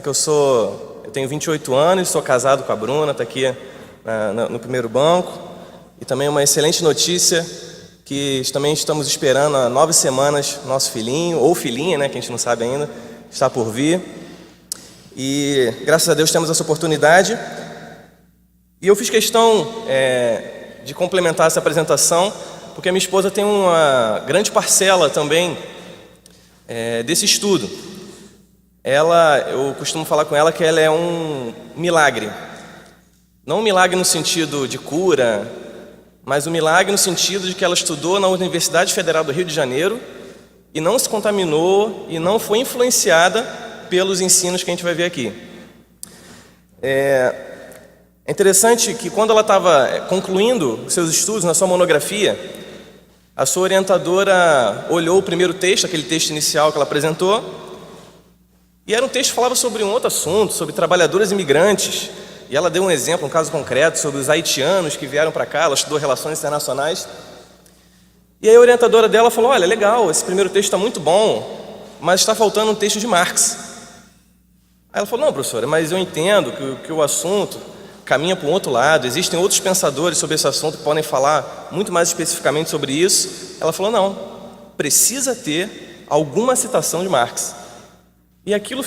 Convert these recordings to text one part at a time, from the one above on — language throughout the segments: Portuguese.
que eu tenho 28 anos, sou casado com a Bruna, está aqui no primeiro banco. E também uma excelente notícia, que também estamos esperando há 9 semanas nosso filhinho, ou filhinha, que a gente não sabe ainda, está por vir. E graças a Deus temos essa oportunidade. E eu fiz questão de complementar essa apresentação, porque a minha esposa tem uma grande parcela também desse estudo. Eu costumo falar com ela que ela é um milagre. Não um milagre no sentido de cura, mas um milagre no sentido de que ela estudou na Universidade Federal do Rio de Janeiro e não se contaminou e não foi influenciada pelos ensinos que a gente vai ver aqui. É interessante que quando ela estava concluindo os seus estudos na sua monografia, a sua orientadora olhou o primeiro texto, aquele texto inicial que ela apresentou, e era um texto que falava sobre um outro assunto, sobre trabalhadores imigrantes, e ela deu um exemplo, um caso concreto, sobre os haitianos que vieram para cá. Ela estudou relações internacionais, e aí a orientadora dela falou: olha, legal, esse primeiro texto está muito bom, mas está faltando um texto de Marx. Aí ela falou: não, professora, mas eu entendo que o assunto caminha para um outro lado, existem outros pensadores sobre esse assunto que podem falar muito mais especificamente sobre isso. Ela falou: não, precisa ter alguma citação de Marx. E aquilo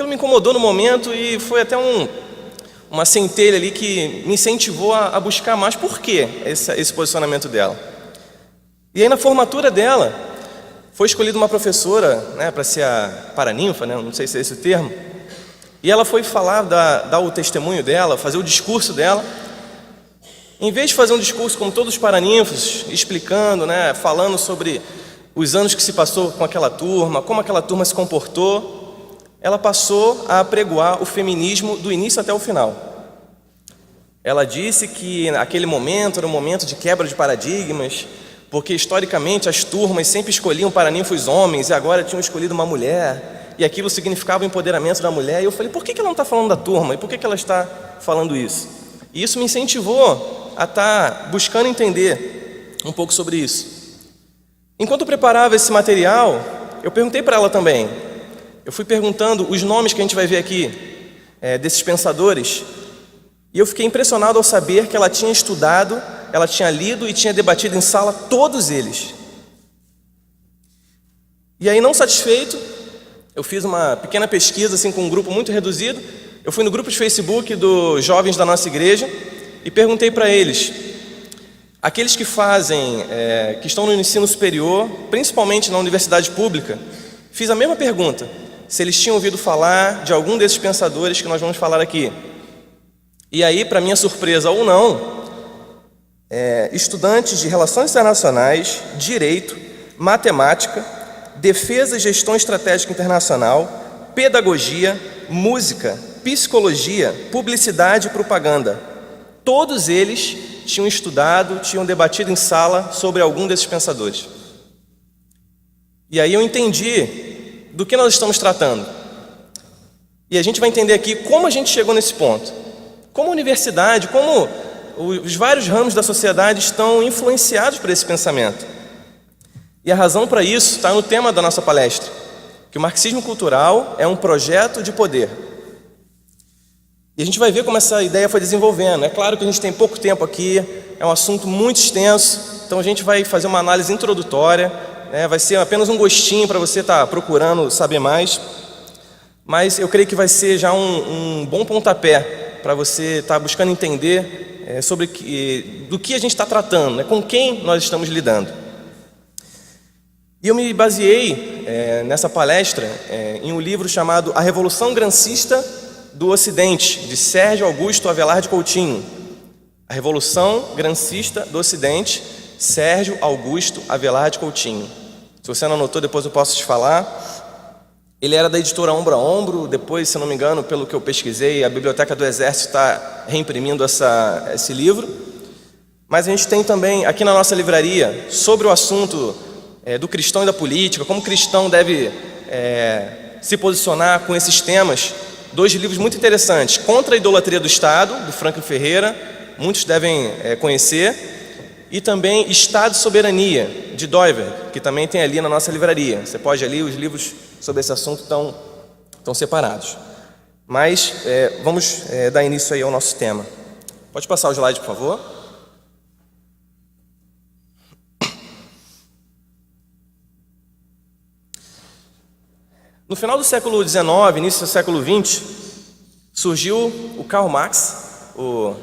me incomodou no momento, e foi até uma centelha ali que me incentivou a buscar mais por que esse posicionamento dela. E aí na formatura dela foi escolhida uma professora, para ser a paraninfa, não sei se é esse o termo, e ela foi falar, dar o testemunho dela, fazer o discurso dela. Em vez de fazer um discurso como todos os paraninfos, explicando, falando sobre os anos que se passou com aquela turma, como aquela turma se comportou, ela passou a apregoar o feminismo do início até o final. Ela disse que aquele momento era um momento de quebra de paradigmas, porque historicamente as turmas sempre escolhiam paraninfos homens e agora tinham escolhido uma mulher, e aquilo significava o empoderamento da mulher. E eu falei: por que ela não está falando da turma? E por que ela está falando isso? E isso me incentivou a estar buscando entender um pouco sobre isso. Enquanto eu preparava esse material, eu perguntei para ela também. Eu fui perguntando os nomes que a gente vai ver aqui, desses pensadores, e eu fiquei impressionado ao saber que ela tinha estudado, ela tinha lido e tinha debatido em sala todos eles. E aí, não satisfeito, eu fiz uma pequena pesquisa assim, com um grupo muito reduzido. Eu fui no grupo de Facebook dos jovens da nossa igreja e perguntei para eles, aqueles que que estão no ensino superior, principalmente na universidade pública, fiz a mesma pergunta, se eles tinham ouvido falar de algum desses pensadores que nós vamos falar aqui. E aí, para minha surpresa ou não, estudantes de Relações Internacionais, Direito, Matemática, Defesa e Gestão Estratégica Internacional, Pedagogia, Música, Psicologia, Publicidade e Propaganda, todos eles tinham estudado, tinham debatido em sala sobre algum desses pensadores. E aí eu entendi do que nós estamos tratando. E a gente vai entender aqui como a gente chegou nesse ponto. Como a universidade, como os vários ramos da sociedade estão influenciados por esse pensamento. E a razão para isso está no tema da nossa palestra, que o marxismo cultural é um projeto de poder. E a gente vai ver como essa ideia foi desenvolvendo. É claro que a gente tem pouco tempo aqui, é um assunto muito extenso, então a gente vai fazer uma análise introdutória, vai ser apenas um gostinho para você estar procurando saber mais, mas eu creio que vai ser já um bom pontapé para você estar buscando entender do que a gente está tratando, com quem nós estamos lidando. E eu me baseei nessa palestra em um livro chamado A Revolução Grancista do Ocidente, de Sérgio Augusto Avelar de Coutinho. A Revolução Grancista do Ocidente, Sérgio Augusto Avelar de Coutinho. Se você não anotou, depois eu posso te falar. Ele era da editora Ombro a Ombro. Depois, se não me engano, pelo que eu pesquisei, a Biblioteca do Exército está reimprimindo esse livro. Mas a gente tem também aqui na nossa livraria, sobre o assunto do cristão e da política, como o cristão deve se posicionar com esses temas, 2 livros muito interessantes: Contra a Idolatria do Estado, do Franklin Ferreira, muitos devem conhecer, e também Estado e Soberania, de Doiver, que também tem ali na nossa livraria. Você pode ali, os livros sobre esse assunto estão estão separados. Mas vamos dar início aí ao nosso tema. Pode passar o slide, por favor. No final do século XIX, início do século XX, surgiu o Karl Marx,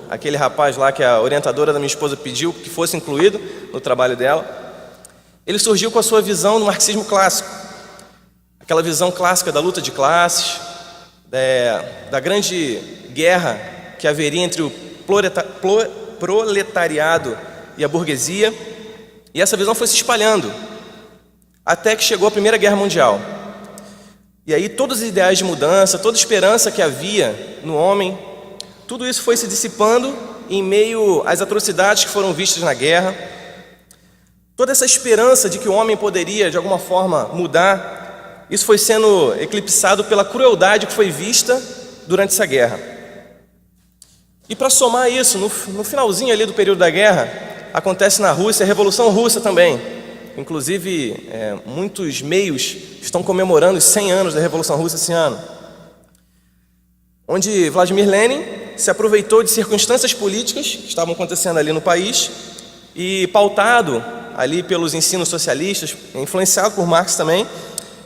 aquele rapaz lá que a orientadora da minha esposa pediu que fosse incluído no trabalho dela. Ele surgiu com a sua visão do marxismo clássico, aquela visão clássica da luta de classes, da grande guerra que haveria entre o proletariado e a burguesia, e essa visão foi se espalhando até que chegou a Primeira Guerra Mundial. E aí todos os ideais de mudança, toda a esperança que havia no homem, tudo isso foi se dissipando em meio às atrocidades que foram vistas na guerra. Toda essa esperança de que o homem poderia de alguma forma mudar, isso foi sendo eclipsado pela crueldade que foi vista durante essa guerra. E para somar isso, no finalzinho ali do período da guerra, acontece na Rússia a Revolução Russa também. Inclusive, muitos meios estão comemorando os 100 anos da Revolução Russa esse ano, onde Vladimir Lenin se aproveitou de circunstâncias políticas que estavam acontecendo ali no país e, pautado ali pelos ensinos socialistas, influenciado por Marx também,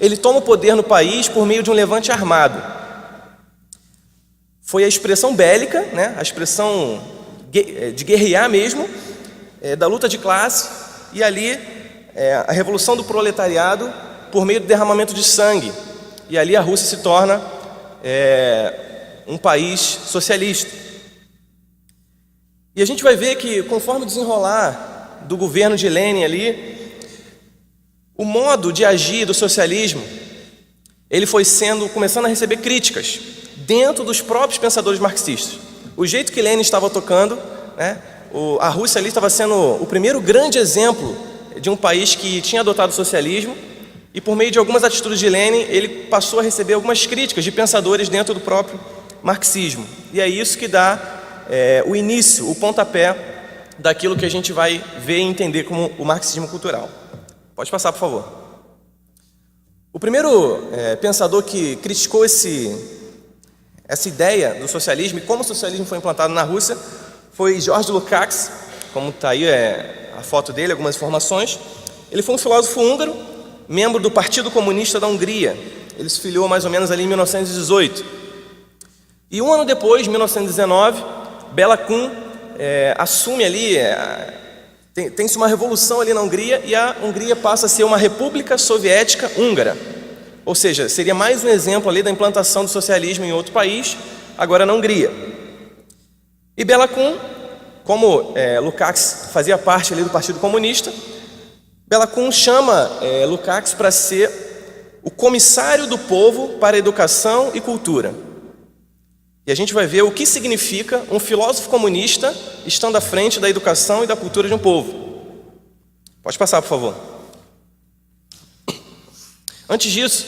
ele toma o poder no país por meio de um levante armado. Foi a expressão bélica, né, a expressão de guerrear mesmo, da luta de classe, e ali a revolução do proletariado por meio do derramamento de sangue. E ali a Rússia se torna um país socialista. E a gente vai ver que, conforme o desenrolar do governo de Lenin ali, o modo de agir do socialismo, ele foi começando a receber críticas dentro dos próprios pensadores marxistas. O jeito que Lenin estava tocando, né, a Rússia ali estava sendo o primeiro grande exemplo de um país que tinha adotado o socialismo, e por meio de algumas atitudes de Lenin, ele passou a receber algumas críticas de pensadores dentro do próprio marxismo. E é isso que dá o início, o pontapé daquilo que a gente vai ver e entender como o marxismo cultural. Pode passar, por favor. O primeiro pensador que criticou essa ideia do socialismo e como o socialismo foi implantado na Rússia foi George Lukács, como está aí a foto dele, algumas informações. Ele foi um filósofo húngaro, membro do Partido Comunista da Hungria. Ele se filiou mais ou menos ali em 1918. E um ano depois, em 1919, Béla Kun assume ali, tem-se uma revolução ali na Hungria, e a Hungria passa a ser uma república soviética húngara. Ou seja, seria mais um exemplo ali da implantação do socialismo em outro país, agora na Hungria. E Béla Kun, como Lukács fazia parte ali do Partido Comunista, Béla Kun chama Lukács para ser o comissário do povo para a educação e cultura. E a gente vai ver o que significa um filósofo comunista estando à frente da educação e da cultura de um povo. Pode passar, por favor. Antes disso,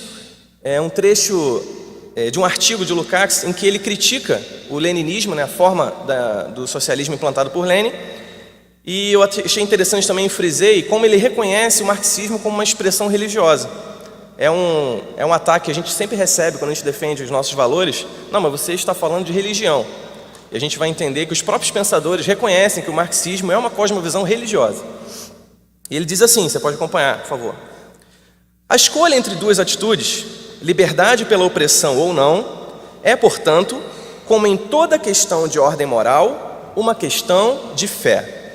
um trecho de um artigo de Lukács em que ele critica o leninismo, né, a forma do socialismo implantado por Lenin. E eu achei interessante também, frisei, como ele reconhece o marxismo como uma expressão religiosa. É um ataque que a gente sempre recebe quando a gente defende os nossos valores. Não, mas você está falando de religião. E a gente vai entender que os próprios pensadores reconhecem que o marxismo é uma cosmovisão religiosa. E ele diz assim, você pode acompanhar, por favor. A escolha entre duas atitudes, liberdade pela opressão ou não, é, portanto, como em toda questão de ordem moral, uma questão de fé.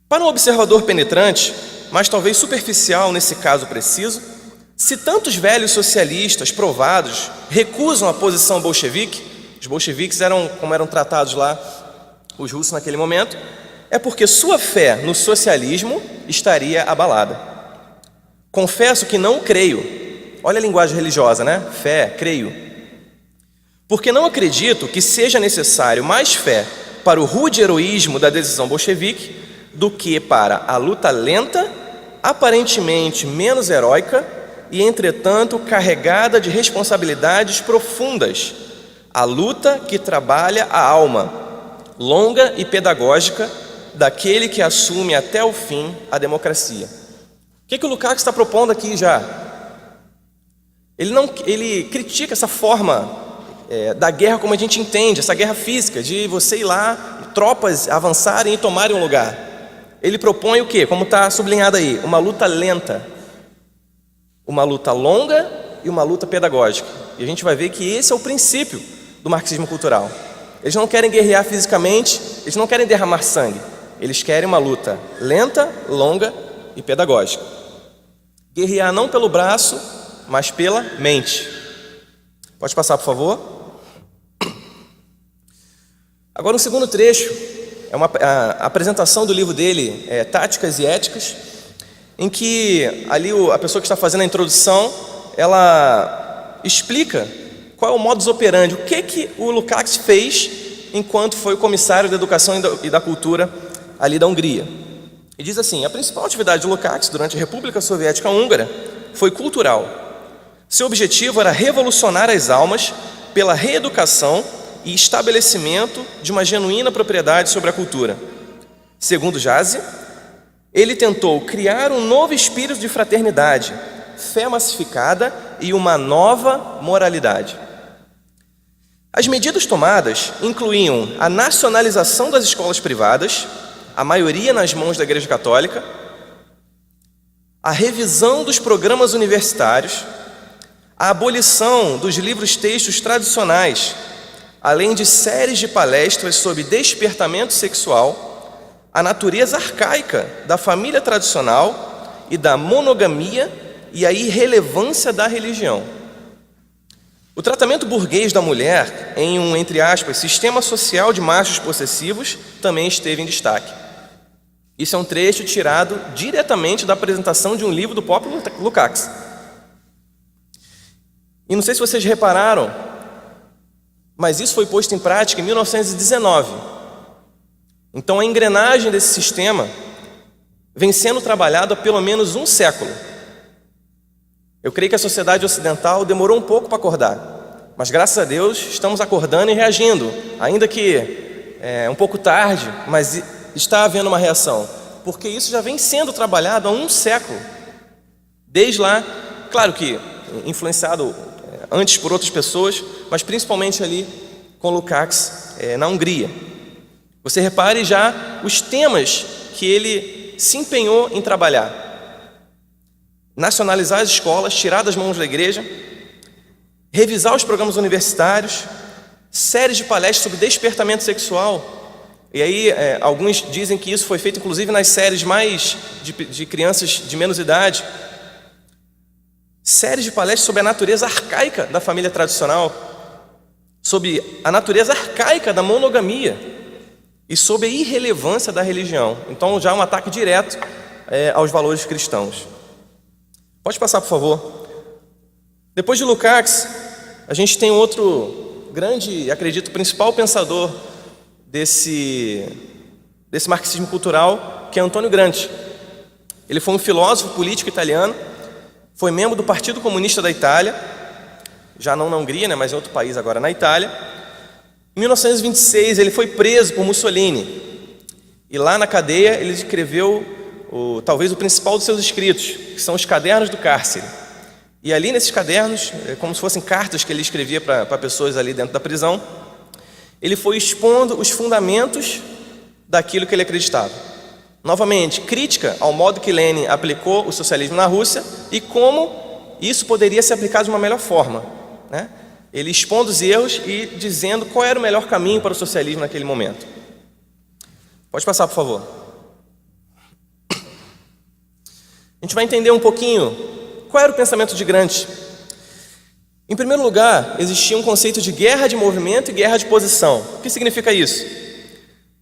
Para um observador penetrante, mas talvez superficial nesse caso preciso, se tantos velhos socialistas provados recusam a posição bolchevique, os bolcheviques como eram tratados lá os russos naquele momento, é porque sua fé no socialismo estaria abalada. Confesso que não creio. Olha a linguagem religiosa, né? Fé, creio. Porque não acredito que seja necessário mais fé para o rude heroísmo da decisão bolchevique do que para a luta lenta, aparentemente menos heróica e, entretanto, carregada de responsabilidades profundas, a luta que trabalha a alma, longa e pedagógica, daquele que assume até o fim a democracia. O que o Lukács está propondo aqui já? Ele critica essa forma da guerra como a gente entende, essa guerra física, de você ir lá, tropas avançarem e tomarem um lugar. Ele propõe o quê? Como está sublinhado aí, uma luta lenta, uma luta longa e uma luta pedagógica. E a gente vai ver que esse é o princípio do marxismo cultural. Eles não querem guerrear fisicamente, eles não querem derramar sangue. Eles querem uma luta lenta, longa e pedagógica. Guerrear não pelo braço, mas pela mente. Pode passar, por favor? Agora, um segundo trecho é a apresentação do livro dele, Táticas e Éticas, em que ali a pessoa que está fazendo a introdução, ela explica qual é o modus operandi, o que o Lukács fez enquanto foi o comissário da Educação e da Cultura ali da Hungria. E diz assim: a principal atividade de Lukács durante a República Soviética Húngara foi cultural. Seu objetivo era revolucionar as almas pela reeducação e estabelecimento de uma genuína propriedade sobre a cultura. Segundo Jazi, ele tentou criar um novo espírito de fraternidade, fé massificada e uma nova moralidade. As medidas tomadas incluíam a nacionalização das escolas privadas, a maioria nas mãos da Igreja Católica, a revisão dos programas universitários, a abolição dos livros-textos tradicionais, além de séries de palestras sobre despertamento sexual, a natureza arcaica da família tradicional e da monogamia e a irrelevância da religião. O tratamento burguês da mulher em um, entre aspas, sistema social de machos possessivos também esteve em destaque. Isso é um trecho tirado diretamente da apresentação de um livro do próprio Lukács. E não sei se vocês repararam, mas isso foi posto em prática em 1919. Então a engrenagem desse sistema vem sendo trabalhada há pelo menos um século. Eu creio que a sociedade ocidental demorou um pouco para acordar, mas graças a Deus estamos acordando e reagindo, ainda que um pouco tarde, mas está havendo uma reação, porque isso já vem sendo trabalhado há um século, desde lá, claro que influenciado antes por outras pessoas, mas principalmente ali com Lukács na Hungria. Você repare já os temas que ele se empenhou em trabalhar: nacionalizar as escolas, tirar das mãos da igreja, revisar os programas universitários, séries de palestras sobre despertamento sexual. E aí alguns dizem que isso foi feito inclusive nas séries mais de crianças de menos idade. Séries de palestras sobre a natureza arcaica da família tradicional, sobre a natureza arcaica da monogamia e sobre a irrelevância da religião. Então já um ataque direto aos valores cristãos. Pode passar, por favor. Depois de Lukács, a gente tem outro grande, acredito, principal pensador desse marxismo cultural, que é Antônio Gramsci. Ele foi um filósofo político italiano, foi membro do Partido Comunista da Itália, já não na Hungria, né, mas em outro país agora, na Itália. Em 1926 ele foi preso por Mussolini, e lá na cadeia ele escreveu talvez o principal dos seus escritos, que são os Cadernos do Cárcere. E ali nesses cadernos, como se fossem cartas que ele escrevia para pessoas ali dentro da prisão, ele foi expondo os fundamentos daquilo que ele acreditava. Novamente, crítica ao modo que Lenin aplicou o socialismo na Rússia e como isso poderia se aplicar de uma melhor forma, né? Ele expondo os erros e dizendo qual era o melhor caminho para o socialismo naquele momento. Pode passar, por favor. A gente vai entender um pouquinho qual era o pensamento de Gramsci. Em primeiro lugar, existia um conceito de guerra de movimento e guerra de posição. O que significa isso?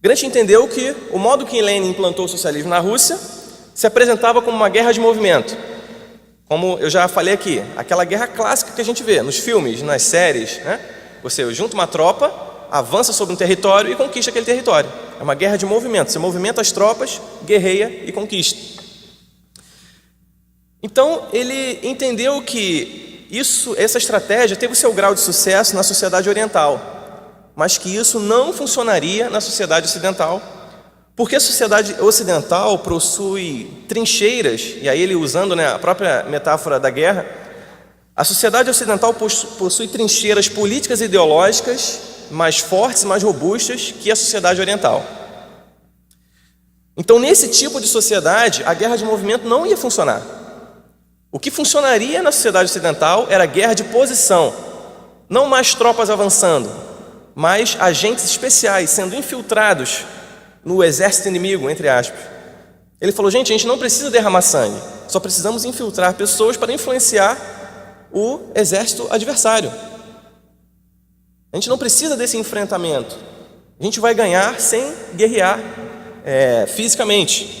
Gramsci entendeu que o modo que Lenin implantou o socialismo na Rússia se apresentava como uma guerra de movimento. Como eu já falei aqui, aquela guerra clássica que a gente vê nos filmes, nas séries, né? Você junta uma tropa, avança sobre um território e conquista aquele território. É uma guerra de movimento. Você movimenta as tropas, guerreia e conquista. Então ele entendeu que essa estratégia teve o seu grau de sucesso na sociedade oriental, mas que isso não funcionaria na sociedade ocidental, porque a sociedade ocidental possui trincheiras, e aí ele usando, né, a própria metáfora da guerra, A sociedade ocidental possui trincheiras políticas e ideológicas mais fortes e mais robustas que a sociedade oriental. Então, nesse tipo de sociedade, a guerra de movimento não ia funcionar. O que funcionaria na sociedade ocidental era a guerra de posição, não mais tropas avançando, mas agentes especiais sendo infiltrados no exército inimigo, entre aspas. Ele falou, gente, a gente não precisa derramar sangue, só precisamos infiltrar pessoas para influenciar o exército adversário. A gente não precisa desse enfrentamento. A gente vai ganhar sem guerrear fisicamente.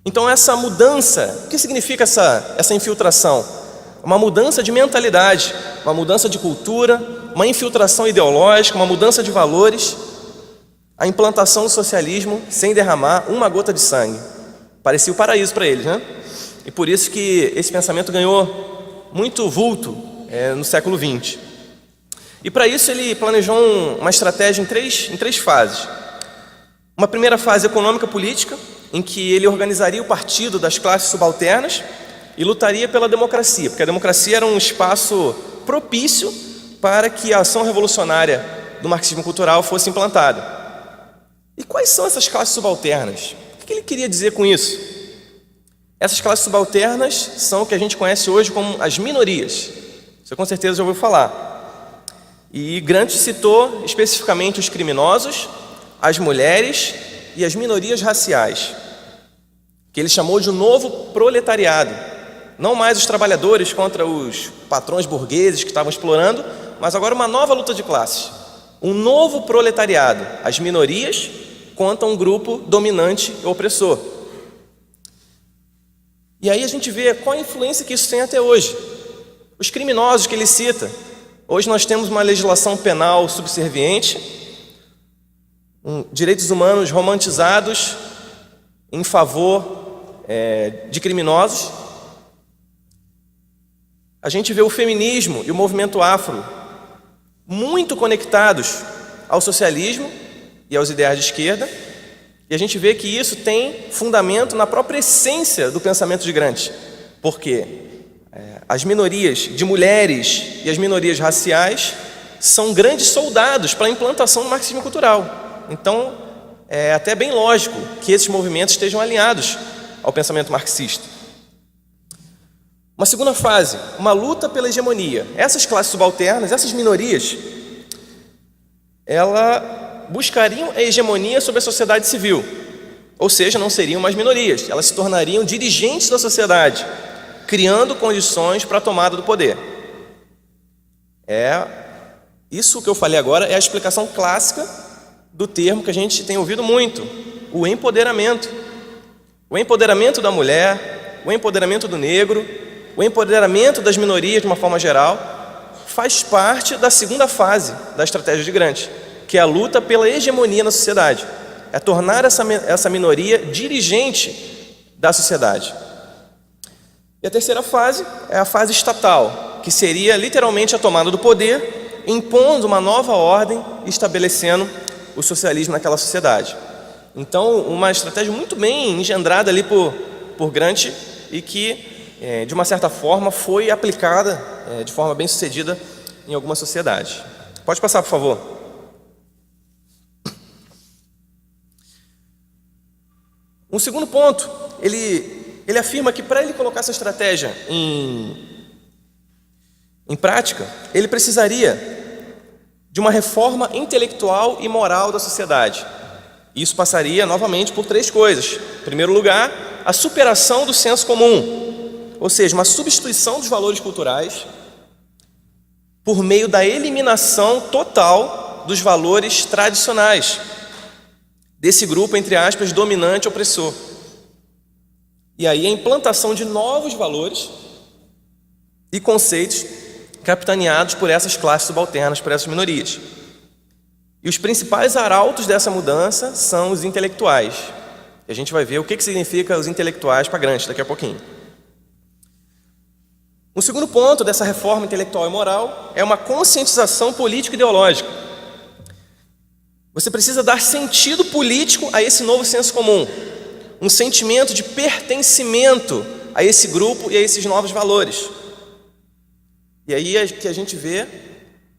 Então essa mudança, o que significa essa infiltração? Uma mudança de mentalidade, uma mudança de cultura, uma infiltração ideológica, uma mudança de valores, a implantação do socialismo sem derramar uma gota de sangue. Parecia o paraíso para eles, né? E por isso que esse pensamento ganhou muito vulto no século XX. E para isso ele planejou uma estratégia em três fases. Uma primeira fase econômica política, em que ele organizaria o partido das classes subalternas e lutaria pela democracia, porque a democracia era um espaço propício para que a ação revolucionária do marxismo cultural fosse implantada. E quais são essas classes subalternas? O que ele queria dizer com isso? Essas classes subalternas são o que a gente conhece hoje como as minorias. Você com certeza já ouviu falar. E Gramsci citou especificamente os criminosos, as mulheres e as minorias raciais, que ele chamou de um novo proletariado. Não mais os trabalhadores contra os patrões burgueses que estavam explorando, mas agora uma nova luta de classes. Um novo proletariado, as minorias contra um grupo dominante e opressor. E aí a gente vê qual a influência que isso tem até hoje. Os criminosos que ele cita. Hoje nós temos uma legislação penal subserviente, direitos humanos romantizados em favor de criminosos. A gente vê o feminismo e o movimento afro muito conectados ao socialismo e aos ideais de esquerda, e a gente vê que isso tem fundamento na própria essência do pensamento de Gramsci, porque as minorias de mulheres e as minorias raciais são grandes soldados para a implantação do marxismo cultural. Então, é até bem lógico que esses movimentos estejam alinhados ao pensamento marxista. Uma segunda fase, uma luta pela hegemonia. Essas classes subalternas, essas minorias, elas buscariam a hegemonia sobre a sociedade civil, ou seja, não seriam mais minorias, elas se tornariam dirigentes da sociedade, criando condições para a tomada do poder. Isso que eu falei agora é a explicação clássica do termo que a gente tem ouvido muito, o empoderamento. O empoderamento da mulher, o empoderamento do negro, o empoderamento das minorias de uma forma geral, faz parte da segunda fase da estratégia de Gramsci, que é a luta pela hegemonia na sociedade. É tornar essa minoria dirigente da sociedade. E a terceira fase é a fase estatal, que seria literalmente a tomada do poder, impondo uma nova ordem e estabelecendo o socialismo naquela sociedade. Então, uma estratégia muito bem engendrada ali por Gramsci e que, de uma certa forma, foi aplicada de forma bem sucedida em alguma sociedade. Pode passar, por favor. Um segundo ponto, ele afirma que para ele colocar essa estratégia em prática, ele precisaria de uma reforma intelectual e moral da sociedade. Isso passaria novamente por três coisas. Em primeiro lugar, a superação do senso comum, ou seja, uma substituição dos valores culturais por meio da eliminação total dos valores tradicionais desse grupo, entre aspas, dominante e opressor. E aí a implantação de novos valores e conceitos capitaneados por essas classes subalternas, por essas minorias. E os principais arautos dessa mudança são os intelectuais. E a gente vai ver o que significa os intelectuais para Gramsci daqui a pouquinho. Um segundo ponto dessa reforma intelectual e moral é uma conscientização político-ideológica. Você precisa dar sentido político a esse novo senso comum, um sentimento de pertencimento a esse grupo e a esses novos valores. E aí é que a gente vê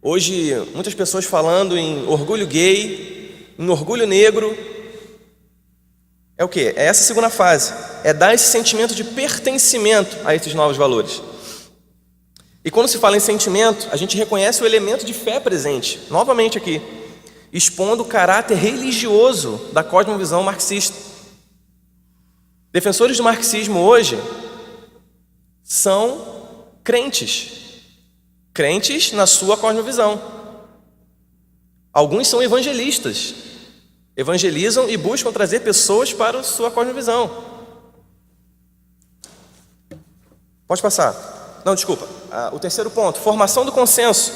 hoje muitas pessoas falando em orgulho gay, em orgulho negro. É o quê? É essa segunda fase, é dar esse sentimento de pertencimento a esses novos valores. E quando se fala em sentimento, a gente reconhece o elemento de fé presente, novamente aqui, expondo o caráter religioso da cosmovisão marxista. Defensores do marxismo hoje são crentes na sua cosmovisão. Alguns são evangelistas, evangelizam e buscam trazer pessoas para a sua cosmovisão. Pode passar. Não, desculpa. O terceiro ponto, formação do consenso,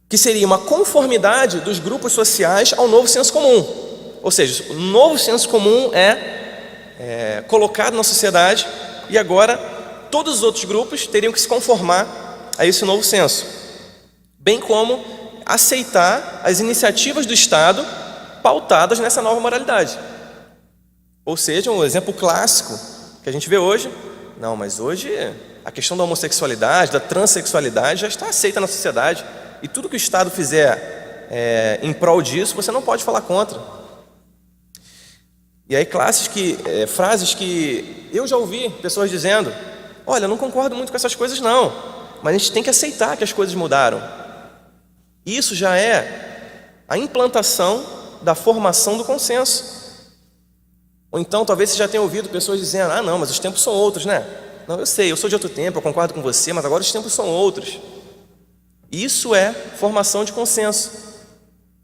que seria uma conformidade dos grupos sociais ao novo senso comum. Ou seja, o novo senso comum é colocado na sociedade e agora todos os outros grupos teriam que se conformar a esse novo senso, bem como aceitar as iniciativas do Estado pautadas nessa nova moralidade. Ou seja, um exemplo clássico que a gente vê hoje, não, mas hoje a questão da homossexualidade, da transexualidade já está aceita na sociedade e tudo que o Estado fizer em prol disso, você não pode falar contra. E aí frases que eu já ouvi pessoas dizendo, olha, eu não concordo muito com essas coisas não, mas a gente tem que aceitar que as coisas mudaram. Isso já é a implantação da formação do consenso. Ou então talvez você já tenha ouvido pessoas dizendo, não, mas os tempos são outros, né? Não, eu sei, eu sou de outro tempo, eu concordo com você, mas agora os tempos são outros. Isso é formação de consenso.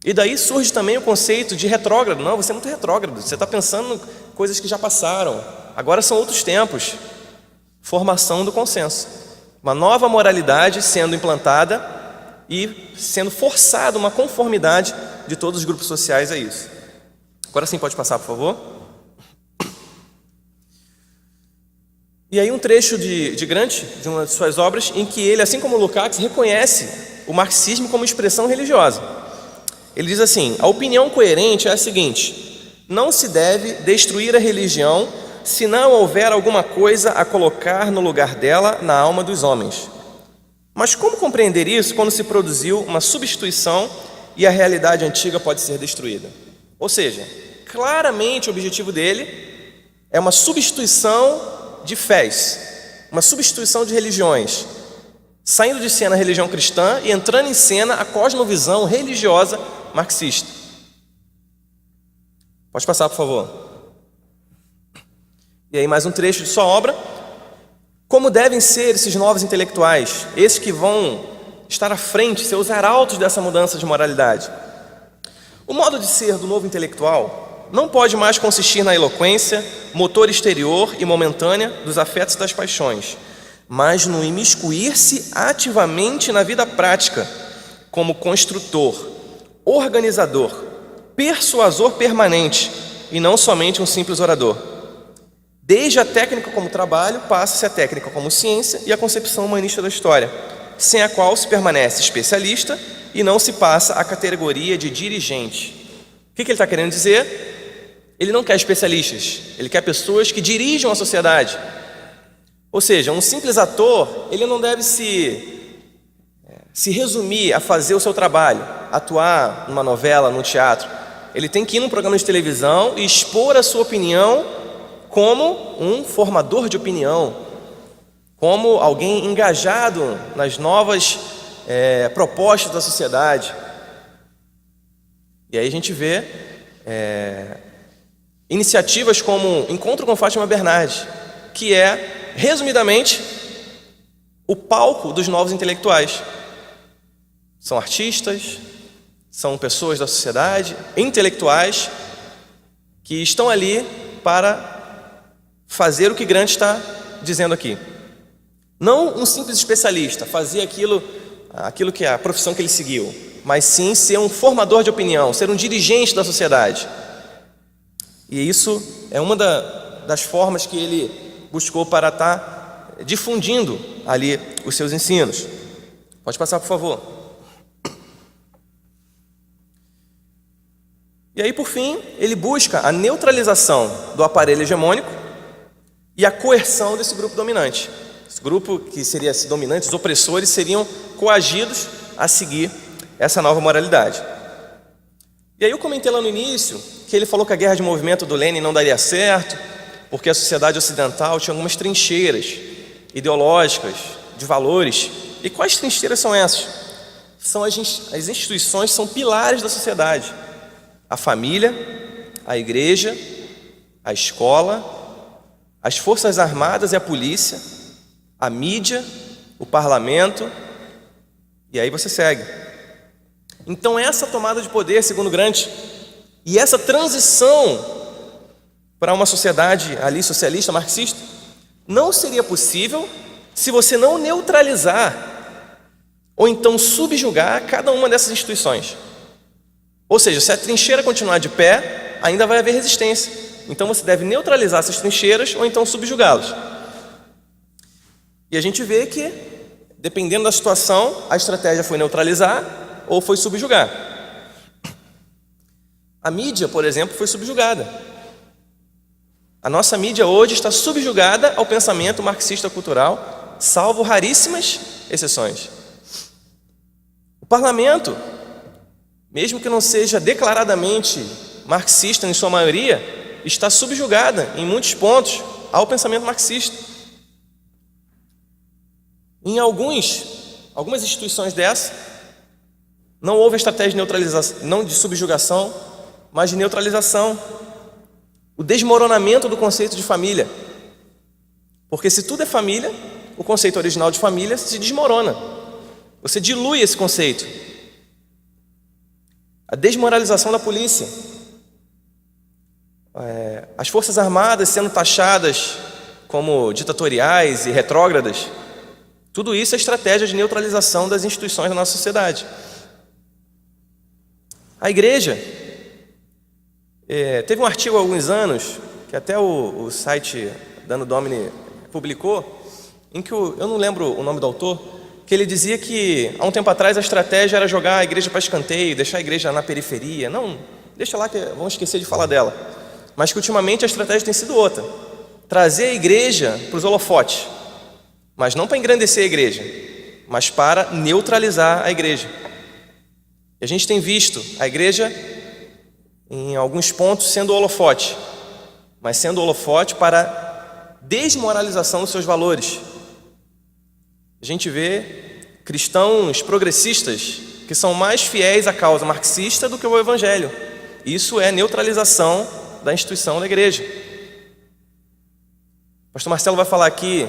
E daí surge também o conceito de retrógrado. Não, você é muito retrógrado, você está pensando em coisas que já passaram, agora são outros tempos. Formação do consenso. Uma nova moralidade sendo implantada e sendo forçada uma conformidade de todos os grupos sociais a isso. Agora sim, pode passar, por favor. E aí um trecho de Gramsci, de uma de suas obras, em que ele, assim como Lukács, reconhece o marxismo como expressão religiosa. Ele diz assim, a opinião coerente é a seguinte, não se deve destruir a religião se não houver alguma coisa a colocar no lugar dela na alma dos homens. Mas como compreender isso quando se produziu uma substituição e a realidade antiga pode ser destruída? Ou seja, claramente o objetivo dele é uma substituição de fés, uma substituição de religiões, saindo de cena a religião cristã e entrando em cena a cosmovisão religiosa marxista. Pode passar, por favor. E aí mais um trecho de sua obra. Como devem ser esses novos intelectuais, esses que vão estar à frente, ser os arautos dessa mudança de moralidade? O modo de ser do novo intelectual não pode mais consistir na eloquência, motor exterior e momentânea dos afetos e das paixões, mas no imiscuir-se ativamente na vida prática, como construtor, organizador, persuasor permanente e não somente um simples orador. Desde a técnica como trabalho, passa-se a técnica como ciência e a concepção humanista da história, sem a qual se permanece especialista e não se passa à categoria de dirigente. O que ele está querendo dizer? Ele não quer especialistas, ele quer pessoas que dirijam a sociedade. Ou seja, um simples ator, ele não deve se resumir a fazer o seu trabalho, atuar numa novela, num teatro. Ele tem que ir num programa de televisão e expor a sua opinião como um formador de opinião, como alguém engajado nas novas propostas da sociedade. E aí a gente vê iniciativas como Encontro com Fátima Bernardes, que é, resumidamente, o palco dos novos intelectuais. São artistas, são pessoas da sociedade, intelectuais, que estão ali para fazer o que Gramsci está dizendo aqui. Não um simples especialista, fazer aquilo que é a profissão que ele seguiu, mas sim ser um formador de opinião, ser um dirigente da sociedade. E isso é uma das formas que ele buscou para estar difundindo ali os seus ensinos. Pode passar, por favor. E aí, por fim, ele busca a neutralização do aparelho hegemônico e a coerção desse grupo dominante, esse grupo que seria dominante, os opressores, seriam coagidos a seguir essa nova moralidade. E aí eu comentei lá no início que ele falou que a guerra de movimento do Lênin não daria certo, porque a sociedade ocidental tinha algumas trincheiras ideológicas, de valores. E quais trincheiras são essas? São as instituições, são pilares da sociedade: a família, a igreja, a escola, as forças armadas e a polícia, a mídia, o parlamento, e aí você segue. Então essa tomada de poder, segundo Gramsci, e essa transição para uma sociedade ali socialista, marxista, não seria possível se você não neutralizar ou então subjugar cada uma dessas instituições. Ou seja, se a trincheira continuar de pé, ainda vai haver resistência. Então você deve neutralizar essas trincheiras ou então subjugá-las. E a gente vê que, dependendo da situação, a estratégia foi neutralizar ou foi subjugar. A mídia, por exemplo, foi subjugada. A nossa mídia hoje está subjugada ao pensamento marxista cultural, salvo raríssimas exceções. O parlamento, mesmo que não seja declaradamente marxista em sua maioria, está subjugada em muitos pontos ao pensamento marxista. Em algumas instituições dessas, não houve estratégia de neutralização, não de subjugação, mas de neutralização. O desmoronamento do conceito de família. Porque se tudo é família, o conceito original de família se desmorona. Você dilui esse conceito. A desmoralização da polícia. As forças armadas sendo taxadas como ditatoriais e retrógradas. Tudo isso é estratégia de neutralização das instituições da nossa sociedade. A igreja, teve um artigo há alguns anos, que até o site Dano Domini publicou, em que eu não lembro o nome do autor, que ele dizia que há um tempo atrás a estratégia era jogar a igreja para escanteio, deixar a igreja na periferia. Não, deixa lá que vamos esquecer de falar dela. Mas que ultimamente a estratégia tem sido outra: trazer a igreja para os holofotes, mas não para engrandecer a igreja, mas para neutralizar a igreja. E a gente tem visto a igreja em alguns pontos sendo holofote, mas sendo holofote para desmoralização dos seus valores. A gente vê cristãos progressistas que são mais fiéis à causa marxista do que o evangelho. Isso é neutralização da instituição da igreja. O pastor Marcelo vai falar aqui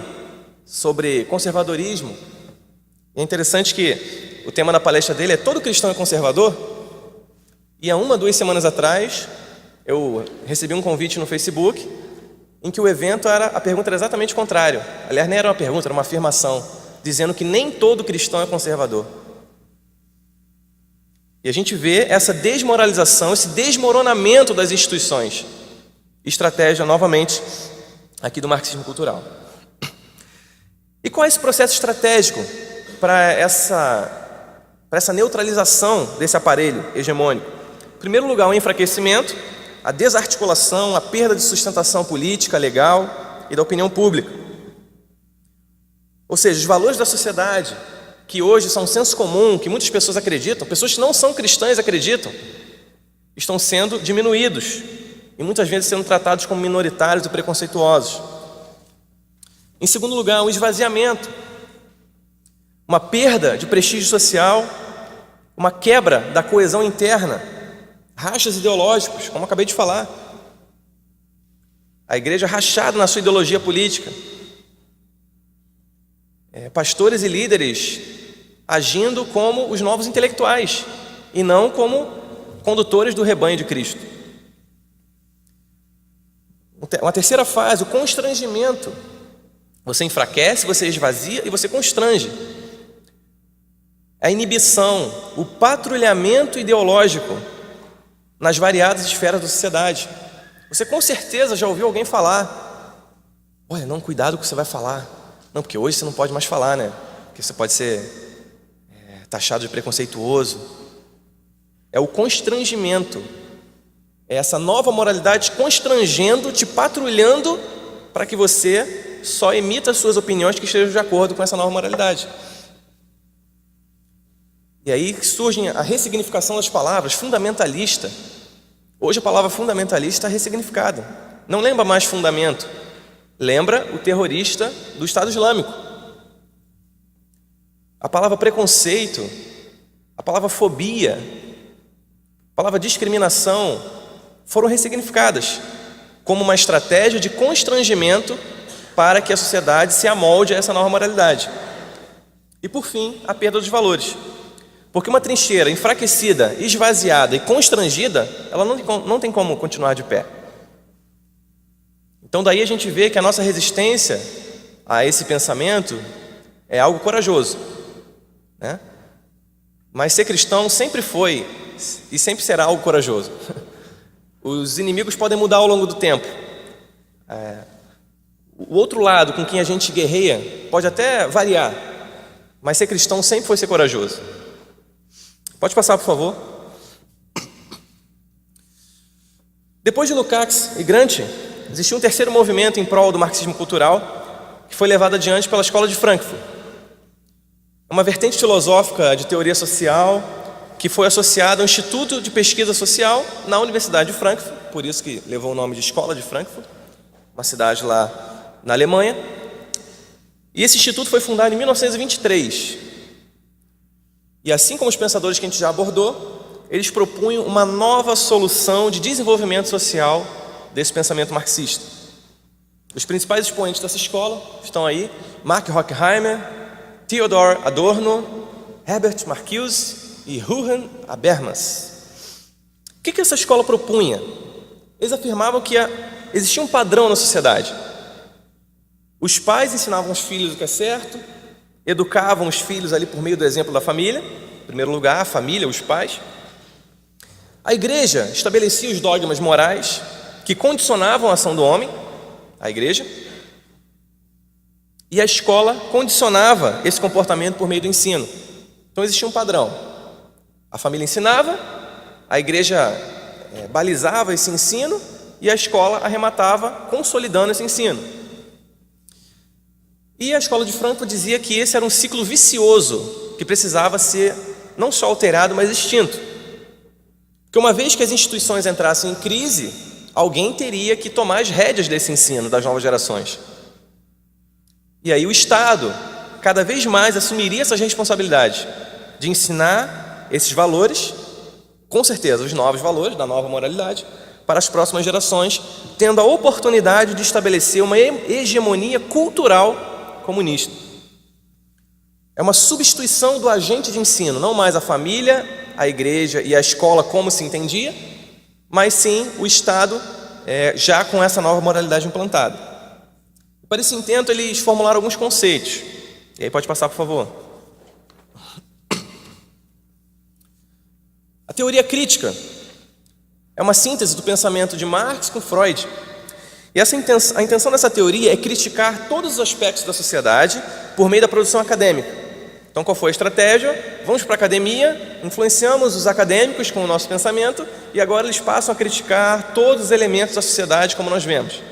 sobre conservadorismo. É interessante que o tema da palestra dele é "Todo cristão é conservador?" E há 2 semanas atrás eu recebi um convite no Facebook em que a pergunta era exatamente o contrário. Aliás, nem era uma pergunta, era uma afirmação, dizendo que nem todo cristão é conservador. E a gente vê essa desmoralização, esse desmoronamento das instituições. Estratégia, novamente, aqui do marxismo cultural. E qual é esse processo estratégico para essa neutralização desse aparelho hegemônico? Em primeiro lugar, o enfraquecimento, a desarticulação, a perda de sustentação política, legal e da opinião pública. Ou seja, os valores da sociedade, que hoje são um senso comum, que muitas pessoas acreditam, pessoas que não são cristãs acreditam, estão sendo diminuídos e muitas vezes sendo tratados como minoritários e preconceituosos. Em segundo lugar, o esvaziamento, uma perda de prestígio social, uma quebra da coesão interna, rachas ideológicos, como acabei de falar. A igreja rachada na sua ideologia política. Pastores e líderes agindo como os novos intelectuais e não como condutores do rebanho de Cristo. Uma terceira fase, o constrangimento. Você enfraquece, você esvazia e você constrange. A inibição, o patrulhamento ideológico nas variadas esferas da sociedade. Você com certeza já ouviu alguém falar: olha, não, cuidado com o que você vai falar. Não, porque hoje você não pode mais falar, né? Porque você pode ser taxado de preconceituoso. É o constrangimento. É essa nova moralidade te constrangendo, te patrulhando para que você só emita suas opiniões que estejam de acordo com essa nova moralidade. E aí surge a ressignificação das palavras, fundamentalista. Hoje a palavra fundamentalista está ressignificada. Não lembra mais fundamento, lembra o terrorista do Estado Islâmico. A palavra preconceito, a palavra fobia, a palavra discriminação foram ressignificadas como uma estratégia de constrangimento para que a sociedade se amolde a essa nova moralidade. E por fim, a perda dos valores. Porque uma trincheira enfraquecida, esvaziada e constrangida, ela não tem como continuar de pé. Então daí a gente vê que a nossa resistência a esse pensamento é algo corajoso, né? Mas ser cristão sempre foi e sempre será algo corajoso. Os inimigos podem mudar ao longo do tempo. O outro lado com quem a gente guerreia pode até variar, mas ser cristão sempre foi ser corajoso. Pode passar, por favor. Depois de Lukács e Gramsci, existiu um terceiro movimento em prol do marxismo cultural que foi levado adiante pela Escola de Frankfurt. Uma vertente filosófica de teoria social que foi associada ao Instituto de Pesquisa Social na Universidade de Frankfurt, por isso que levou o nome de Escola de Frankfurt, uma cidade lá na Alemanha. E esse instituto foi fundado em 1923. E assim como os pensadores que a gente já abordou, eles propunham uma nova solução de desenvolvimento social desse pensamento marxista. Os principais expoentes dessa escola estão aí: Mark Horkheimer, Theodor Adorno, Herbert Marcuse e Johann Habermas. O que essa escola propunha? Eles afirmavam que existia um padrão na sociedade. Os pais ensinavam os filhos o que é certo, educavam os filhos ali por meio do exemplo da família, em primeiro lugar, a família, os pais. A igreja estabelecia os dogmas morais que condicionavam a ação do homem, a igreja, e a escola condicionava esse comportamento por meio do ensino. Então existia um padrão. A família ensinava, a igreja balizava esse ensino e a escola arrematava consolidando esse ensino. E a Escola de Frankfurt dizia que esse era um ciclo vicioso que precisava ser não só alterado, mas extinto. Porque uma vez que as instituições entrassem em crise, alguém teria que tomar as rédeas desse ensino das novas gerações. E aí o Estado cada vez mais assumiria essa responsabilidade de ensinar esses valores, com certeza os novos valores da nova moralidade, para as próximas gerações, tendo a oportunidade de estabelecer uma hegemonia cultural comunista. É uma substituição do agente de ensino, não mais a família, a igreja e a escola como se entendia, mas sim o Estado já com essa nova moralidade implantada. Para esse intento eles formularam alguns conceitos. E aí pode passar, por favor. A teoria crítica é uma síntese do pensamento de Marx com Freud. E a intenção dessa teoria é criticar todos os aspectos da sociedade por meio da produção acadêmica. Então, qual foi a estratégia? Vamos para a academia, influenciamos os acadêmicos com o nosso pensamento e agora eles passam a criticar todos os elementos da sociedade como nós vemos,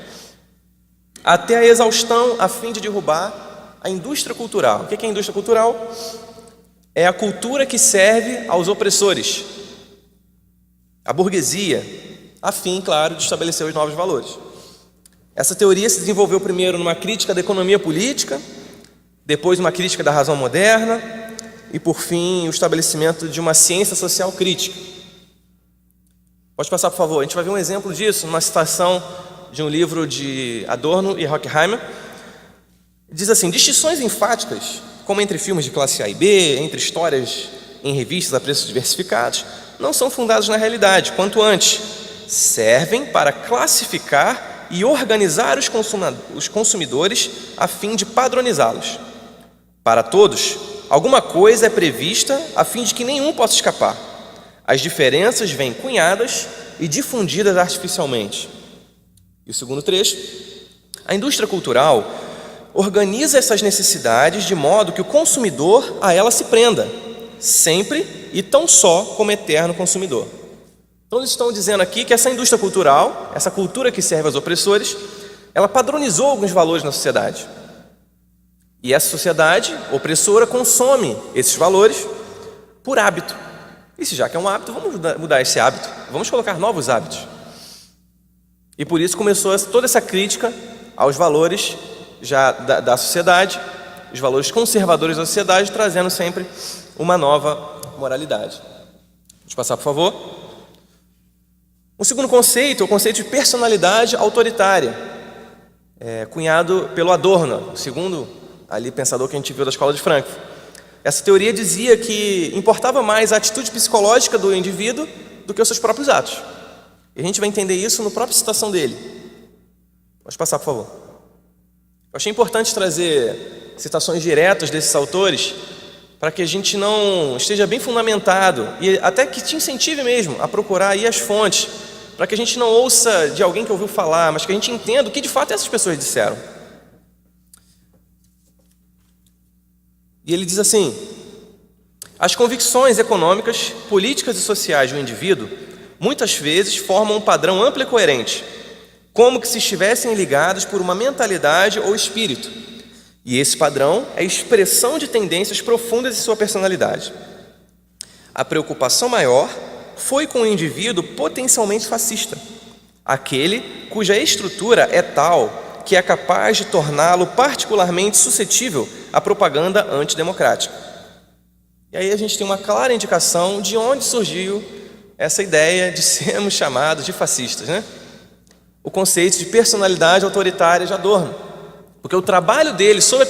até a exaustão, a fim de derrubar a indústria cultural. O que é a indústria cultural? É a cultura que serve aos opressores, a burguesia, a fim, claro, de estabelecer os novos valores. Essa teoria se desenvolveu primeiro numa crítica da economia política, depois uma crítica da razão moderna e, por fim, o estabelecimento de uma ciência social crítica. Pode passar, por favor. A gente vai ver um exemplo disso numa citação de um livro de Adorno e Horkheimer. Diz assim: distinções enfáticas, como entre filmes de classe A e B, entre histórias em revistas a preços diversificados, não são fundadas na realidade, quanto antes, servem para classificar e organizar os consumidores a fim de padronizá-los. Para todos, alguma coisa é prevista a fim de que nenhum possa escapar. As diferenças vêm cunhadas e difundidas artificialmente. E o segundo trecho: a indústria cultural organiza essas necessidades de modo que o consumidor a ela se prenda, sempre e tão só como eterno consumidor. Então eles estão dizendo aqui que essa indústria cultural, essa cultura que serve aos opressores, ela padronizou alguns valores na sociedade. E essa sociedade opressora consome esses valores por hábito. E se já que é um hábito, vamos mudar esse hábito, vamos colocar novos hábitos. E por isso começou toda essa crítica aos valores já da sociedade, os valores conservadores da sociedade, trazendo sempre uma nova moralidade. Pode passar, por favor. O segundo conceito é o conceito de personalidade autoritária, cunhado pelo Adorno, o segundo pensador que a gente viu da Escola de Frankfurt. Essa teoria dizia que importava mais a atitude psicológica do indivíduo do que os seus próprios atos. E a gente vai entender isso na própria citação dele. Pode passar, por favor. Eu achei importante trazer citações diretas desses autores para que a gente não esteja bem fundamentado e até que te incentive mesmo a procurar aí as fontes, para que a gente não ouça de alguém que ouviu falar, mas que a gente entenda o que de fato essas pessoas disseram. E ele diz assim: as convicções econômicas, políticas e sociais do indivíduo muitas vezes formam um padrão amplo e coerente, como que se estivessem ligados por uma mentalidade ou espírito. E esse padrão é expressão de tendências profundas em sua personalidade. A preocupação maior foi com o indivíduo potencialmente fascista, aquele cuja estrutura é tal que é capaz de torná-lo particularmente suscetível à propaganda antidemocrática. E aí a gente tem uma clara indicação de onde surgiu essa ideia de sermos chamados de fascistas, né? O conceito de personalidade autoritária de Adorno. Porque o trabalho dele sobre a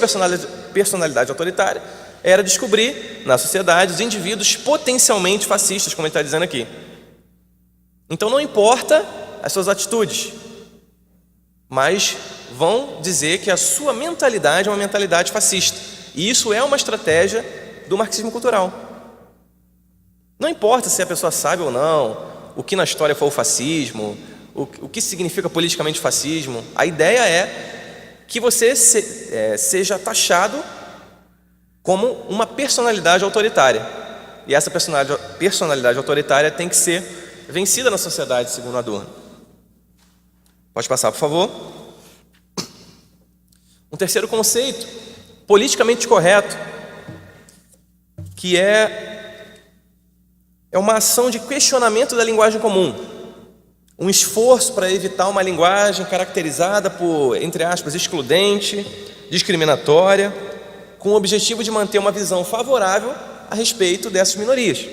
personalidade autoritária era descobrir na sociedade os indivíduos potencialmente fascistas, como ele está dizendo aqui. Então não importa as suas atitudes, mas vão dizer que a sua mentalidade é uma mentalidade fascista. E isso é uma estratégia do marxismo cultural. Não importa se a pessoa sabe ou não o que na história foi o fascismo, o que significa politicamente fascismo. A ideia é que você seja taxado como uma personalidade autoritária. E essa personalidade autoritária tem que ser vencida na sociedade, segundo Adorno. Pode passar, por favor. Um terceiro conceito, politicamente correto, que é uma ação de questionamento da linguagem comum, um esforço para evitar uma linguagem caracterizada por, entre aspas, excludente, discriminatória, com o objetivo de manter uma visão favorável a respeito dessas minorias.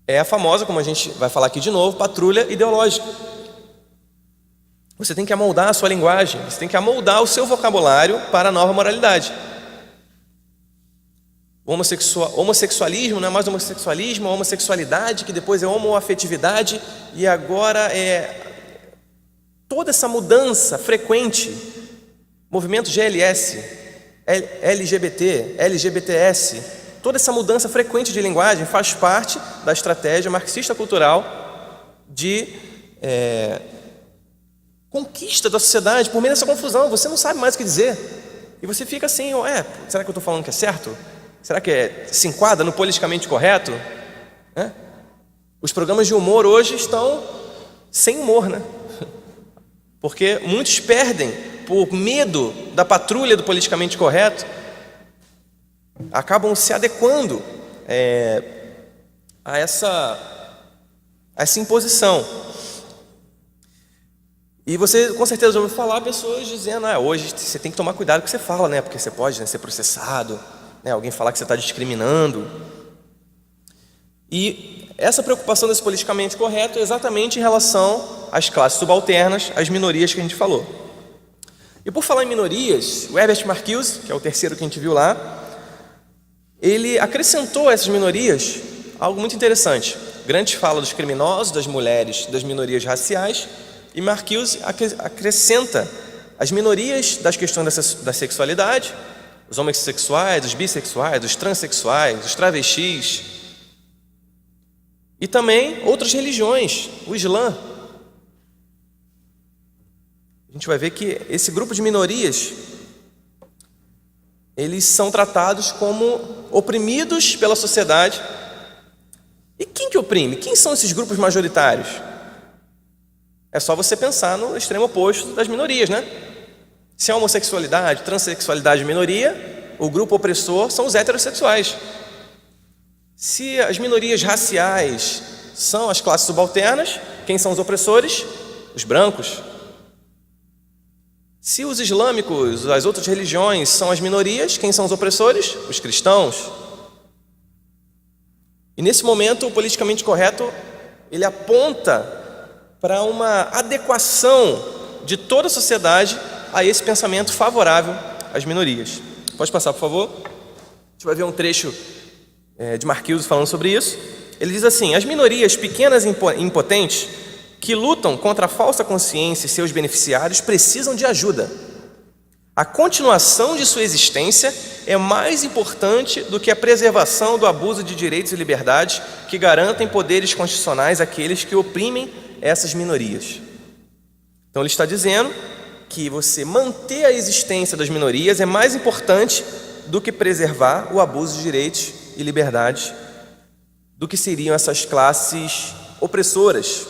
É a famosa, como a gente vai falar aqui de novo, patrulha ideológica. Você tem que amoldar a sua linguagem, você tem que amoldar o seu vocabulário para a nova moralidade. O homossexualismo não é mais homossexualismo, a homossexualidade, que depois é homoafetividade, e agora é toda essa mudança frequente, movimento GLS, LGBT, LGBTS, toda essa mudança frequente de linguagem faz parte da estratégia marxista cultural de conquista da sociedade por meio dessa confusão. Você não sabe mais o que dizer e você fica assim, será que eu estou falando que é certo? Será que se enquadra no politicamente correto? Os programas de humor hoje estão sem humor, né? Porque muitos perdem por medo da patrulha do politicamente correto, acabam se adequando a essa imposição. E você com certeza ouviu falar pessoas dizendo: hoje você tem que tomar cuidado com o que você fala, né? Porque você pode ser processado, né? Alguém falar que você está discriminando. E essa preocupação desse politicamente correto é exatamente em relação às classes subalternas, às minorias que a gente falou. E por falar em minorias, o Herbert Marcuse, que é o terceiro que a gente viu lá, ele acrescentou a essas minorias algo muito interessante. Gramsci fala dos criminosos, das mulheres, das minorias raciais, e Marcuse acrescenta as minorias das questões da sexualidade, os homossexuais, os bissexuais, os transexuais, os travestis, e também outras religiões, o Islã. A gente vai ver que esse grupo de minorias, eles são tratados como oprimidos pela sociedade. E quem que oprime? Quem são esses grupos majoritários? É só você pensar no extremo oposto das minorias, né? Se a homossexualidade, transexualidade é minoria, o grupo opressor são os heterossexuais. Se as minorias raciais são as classes subalternas, quem são os opressores? Os brancos. Se os islâmicos, as outras religiões são as minorias, quem são os opressores? Os cristãos. E nesse momento, o politicamente correto, ele aponta para uma adequação de toda a sociedade a esse pensamento favorável às minorias. Pode passar, por favor? A gente vai ver um trecho de Marquise falando sobre isso. Ele diz assim: as minorias pequenas e impotentes que lutam contra a falsa consciência e seus beneficiários precisam de ajuda. A continuação de sua existência é mais importante do que a preservação do abuso de direitos e liberdades que garantem poderes constitucionais àqueles que oprimem essas minorias. Então ele está dizendo que você manter a existência das minorias é mais importante do que preservar o abuso de direitos e liberdades do que seriam essas classes opressoras.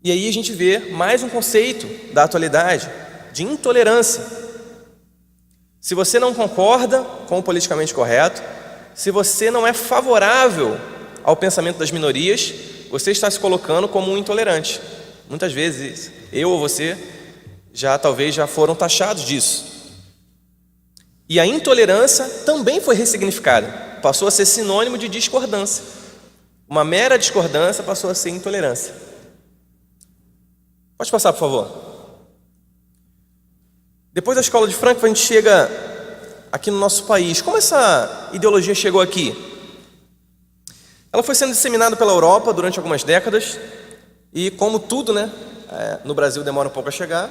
E aí a gente vê mais um conceito da atualidade, de intolerância. Se você não concorda com o politicamente correto, se você não é favorável ao pensamento das minorias, você está se colocando como um intolerante. Muitas vezes eu ou você talvez já foram taxados disso. E a intolerância também foi ressignificada, passou a ser sinônimo de discordância. Uma mera discordância passou a ser intolerância. Pode passar, por favor. Depois da escola de Frankfurt, a gente chega aqui no nosso país. Como essa ideologia chegou aqui? Ela foi sendo disseminada pela Europa durante algumas décadas e, como tudo, né, no Brasil demora um pouco a chegar.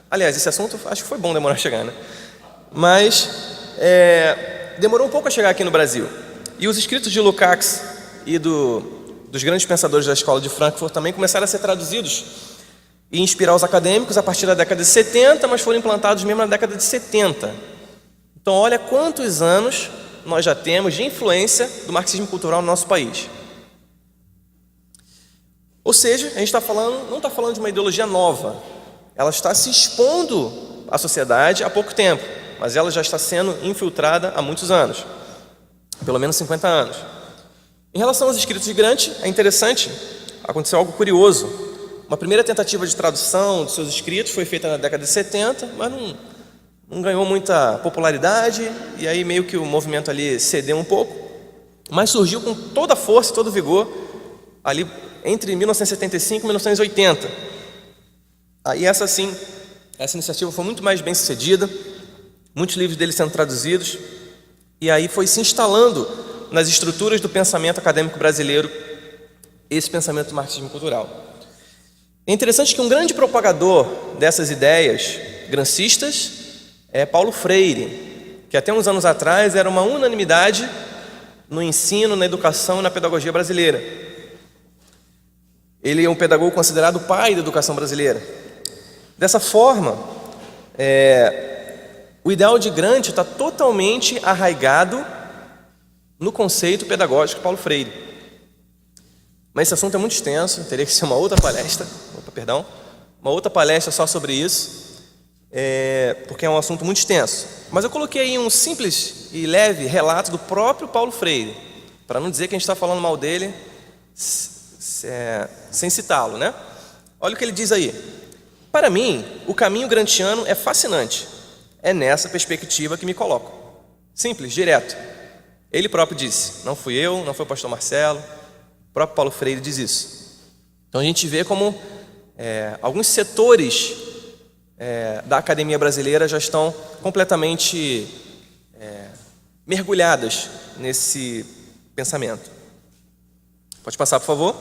Aliás, esse assunto acho que foi bom demorar a chegar, né? Mas demorou um pouco a chegar aqui no Brasil. E os escritos de Lukács e dos grandes pensadores da escola de Frankfurt também começaram a ser traduzidos e inspirar os acadêmicos a partir da década de 70, mas foram implantados mesmo na década de 70. Então, olha quantos anos nós já temos de influência do marxismo cultural no nosso país. Ou seja, a gente não está falando de uma ideologia nova. Ela está se expondo à sociedade há pouco tempo, mas ela já está sendo infiltrada há muitos anos, pelo menos 50 anos. Em relação aos escritos de Gramsci, é interessante, aconteceu algo curioso. Uma primeira tentativa de tradução de seus escritos foi feita na década de 70, mas não ganhou muita popularidade, e aí meio que o movimento ali cedeu um pouco, mas surgiu com toda a força e todo o vigor ali entre 1975 e 1980. Aí essa iniciativa foi muito mais bem sucedida, muitos livros dele sendo traduzidos, e aí foi se instalando nas estruturas do pensamento acadêmico brasileiro esse pensamento do marxismo cultural. É interessante que um grande propagador dessas ideias gramscistas é Paulo Freire, que até uns anos atrás era uma unanimidade no ensino, na educação e na pedagogia brasileira. Ele é um pedagogo considerado o pai da educação brasileira. Dessa forma, o ideal de Gramsci está totalmente arraigado no conceito pedagógico de Paulo Freire. Mas esse assunto é muito extenso, teria que ser uma outra palestra, só sobre isso, porque é um assunto muito extenso. Mas eu coloquei aí um simples e leve relato do próprio Paulo Freire, para não dizer que a gente está falando mal dele sem citá-lo, né? Olha o que ele diz aí: para mim, o caminho gramsciano é fascinante, é nessa perspectiva que me coloco. Simples, direto. Ele próprio disse, não fui eu, não foi o pastor Marcelo, o próprio Paulo Freire diz isso. Então a gente vê como alguns setores da academia brasileira já estão completamente mergulhadas nesse pensamento. Pode passar, por favor.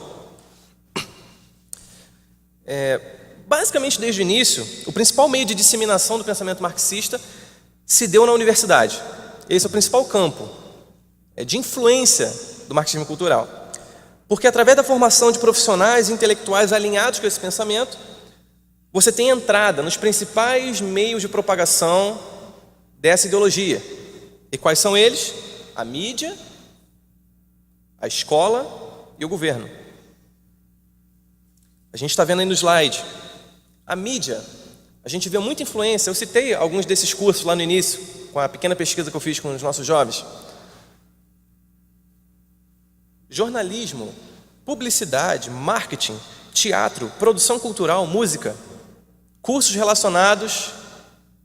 Basicamente, desde o início, o principal meio de disseminação do pensamento marxista se deu na universidade. Esse é o principal campo de influência do marxismo cultural. Porque através da formação de profissionais e intelectuais alinhados com esse pensamento, você tem entrada nos principais meios de propagação dessa ideologia. E quais são eles? A mídia, a escola e o governo. A gente está vendo aí no slide. A mídia, a gente vê muita influência. Eu citei alguns desses cursos lá no início, com a pequena pesquisa que eu fiz com os nossos jovens. Jornalismo, publicidade, marketing, teatro, produção cultural, música, cursos relacionados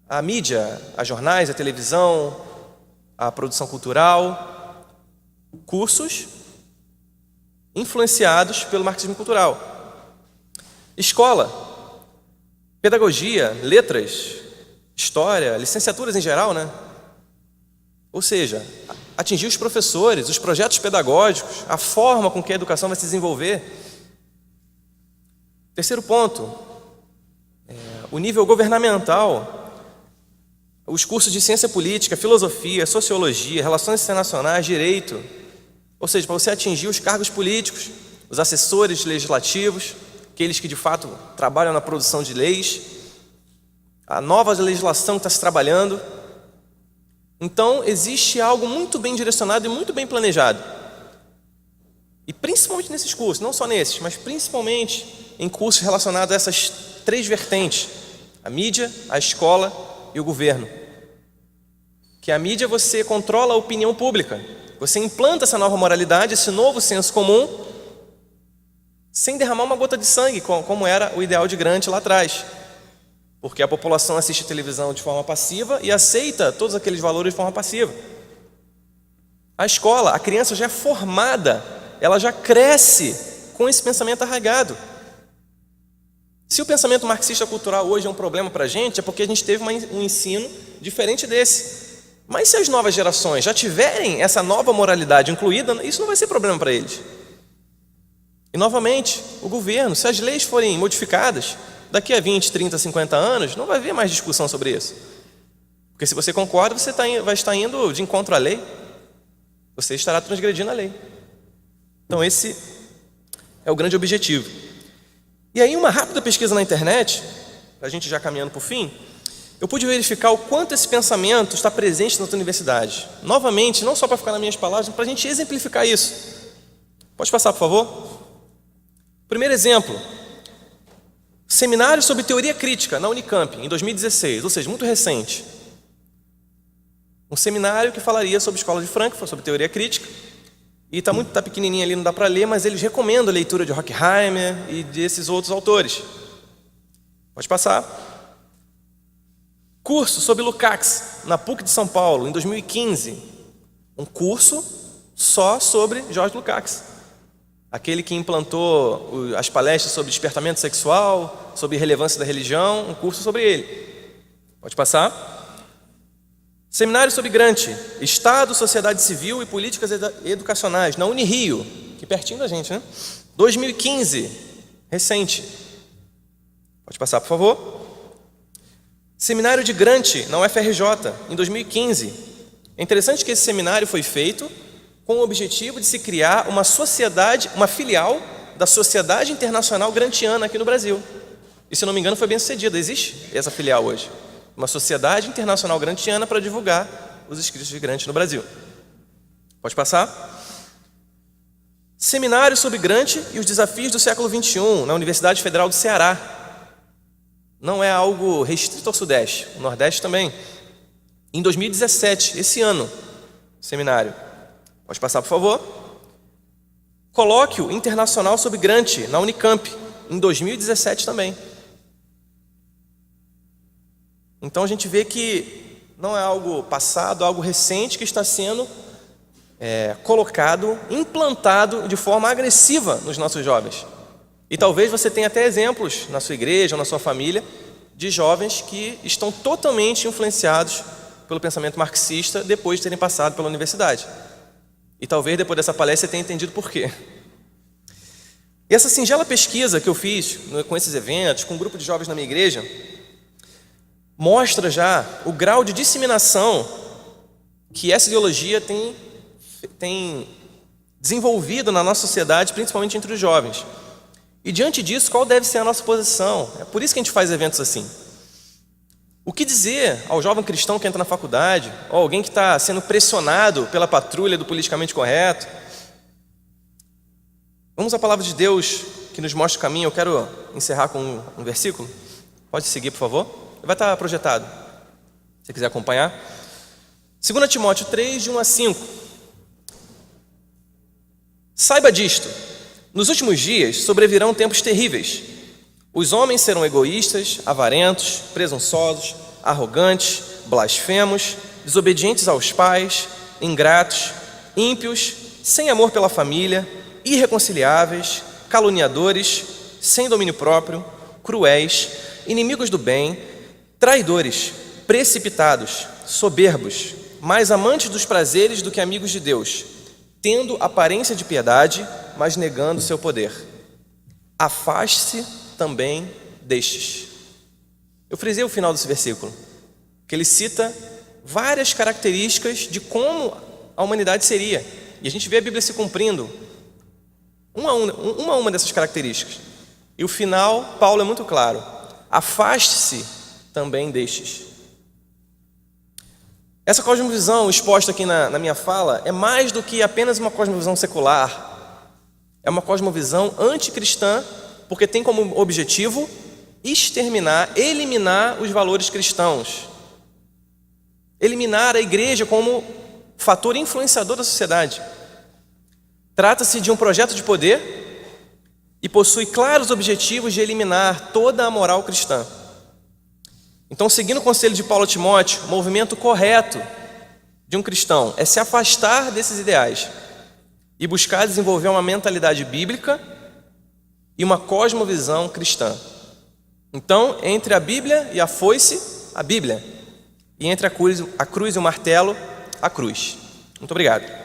à mídia, a jornais, à televisão, à produção cultural, cursos influenciados pelo marxismo cultural. Escola, pedagogia, letras, história, licenciaturas em geral, né? Ou seja, atingir os professores, os projetos pedagógicos, a forma com que a educação vai se desenvolver. Terceiro ponto, o nível governamental, os cursos de ciência política, filosofia, sociologia, relações internacionais, direito. Ou seja, para você atingir os cargos políticos, os assessores legislativos, aqueles que de fato trabalham na produção de leis, a nova legislação que está se trabalhando. Então, existe algo muito bem direcionado e muito bem planejado. E principalmente nesses cursos, não só nesses, mas principalmente em cursos relacionados a essas três vertentes: a mídia, a escola e o governo. Que a mídia, você controla a opinião pública, você implanta essa nova moralidade, esse novo senso comum, sem derramar uma gota de sangue, como era o ideal de Gramsci lá atrás. Porque a população assiste televisão de forma passiva e aceita todos aqueles valores de forma passiva. A escola, a criança já é formada, ela já cresce com esse pensamento arraigado. Se o pensamento marxista cultural hoje é um problema para a gente, é porque a gente teve um ensino diferente desse. Mas se as novas gerações já tiverem essa nova moralidade incluída, isso não vai ser problema para eles. E novamente, o governo, se as leis forem modificadas, daqui a 20, 30, 50 anos, não vai haver mais discussão sobre isso. Porque se você concorda, você vai estar indo de encontro à lei. Você estará transgredindo a lei. Então esse é o grande objetivo. E aí, uma rápida pesquisa na internet, para a gente já caminhando para o fim, eu pude verificar o quanto esse pensamento está presente na tua universidade. Novamente, não só para ficar nas minhas palavras, mas para a gente exemplificar isso. Pode passar, por favor? Primeiro exemplo. Seminário sobre teoria crítica na Unicamp, em 2016, ou seja, muito recente. Um seminário que falaria sobre a escola de Frankfurt, sobre teoria crítica. E está pequenininho ali, não dá para ler, mas eles recomendam a leitura de Horkheimer e desses outros autores. Pode passar. Curso sobre Lukács, na PUC de São Paulo, em 2015. Um curso só sobre George Lukács. Aquele que implantou as palestras sobre despertamento sexual, sobre relevância da religião, um curso sobre ele. Pode passar. Seminário sobre Gramsci, Estado, Sociedade Civil e Políticas Educacionais, na Unirio, que pertinho da gente, né? 2015, recente. Pode passar, por favor. Seminário de Gramsci, na UFRJ, em 2015. É interessante que esse seminário foi feito com o objetivo de se criar uma sociedade, uma filial da Sociedade Internacional Gramsciana aqui no Brasil. E, se não me engano, foi bem sucedida. Existe essa filial hoje. Uma Sociedade Internacional Gramsciana para divulgar os escritos de Gramsci no Brasil. Pode passar. Seminário sobre Gramsci e os desafios do século XXI, na Universidade Federal do Ceará. Não é algo restrito ao Sudeste, o Nordeste também. Em 2017, esse ano, seminário. Pode passar, por favor. Colóquio Internacional sobre Gramsci, na Unicamp, em 2017 também. Então a gente vê que não é algo passado, algo recente que está sendo colocado, implantado de forma agressiva nos nossos jovens. E talvez você tenha até exemplos na sua igreja ou na sua família de jovens que estão totalmente influenciados pelo pensamento marxista depois de terem passado pela universidade. E talvez depois dessa palestra você tenha entendido por quê. E essa singela pesquisa que eu fiz com esses eventos, com um grupo de jovens na minha igreja, mostra já o grau de disseminação que essa ideologia tem desenvolvido na nossa sociedade, principalmente entre os jovens. E diante disso, qual deve ser a nossa posição? É por isso que a gente faz eventos assim. O que dizer ao jovem cristão que entra na faculdade, ou alguém que está sendo pressionado pela patrulha do politicamente correto? Vamos à palavra de Deus que nos mostra o caminho. Eu quero encerrar com um versículo. Pode seguir, por favor. Vai estar projetado, se você quiser acompanhar. 2 Timóteo 3, de 1 a 5. Saiba disto: nos últimos dias sobrevirão tempos terríveis. Os homens serão egoístas, avarentos, presunçosos, arrogantes, blasfemos, desobedientes aos pais, ingratos, ímpios, sem amor pela família, irreconciliáveis, caluniadores, sem domínio próprio, cruéis, inimigos do bem, traidores, precipitados, soberbos, mais amantes dos prazeres do que amigos de Deus, tendo aparência de piedade, mas negando seu poder. Afaste-se também destes. Eu frisei o final desse versículo, que ele cita várias características de como a humanidade seria. E a gente vê a Bíblia se cumprindo uma a uma dessas características. E o final, Paulo é muito claro: afaste-se também destes. Essa cosmovisão exposta aqui na minha fala é mais do que apenas uma cosmovisão secular. É uma cosmovisão anticristã, porque tem como objetivo exterminar, eliminar os valores cristãos, eliminar a igreja como fator influenciador da sociedade. Trata-se de um projeto de poder e possui claros objetivos de eliminar toda a moral cristã. Então, seguindo o conselho de Paulo a Timóteo, o movimento correto de um cristão é se afastar desses ideais e buscar desenvolver uma mentalidade bíblica e uma cosmovisão cristã. Então, entre a Bíblia e a foice, a Bíblia, e entre a cruz e o martelo, a cruz. Muito obrigado.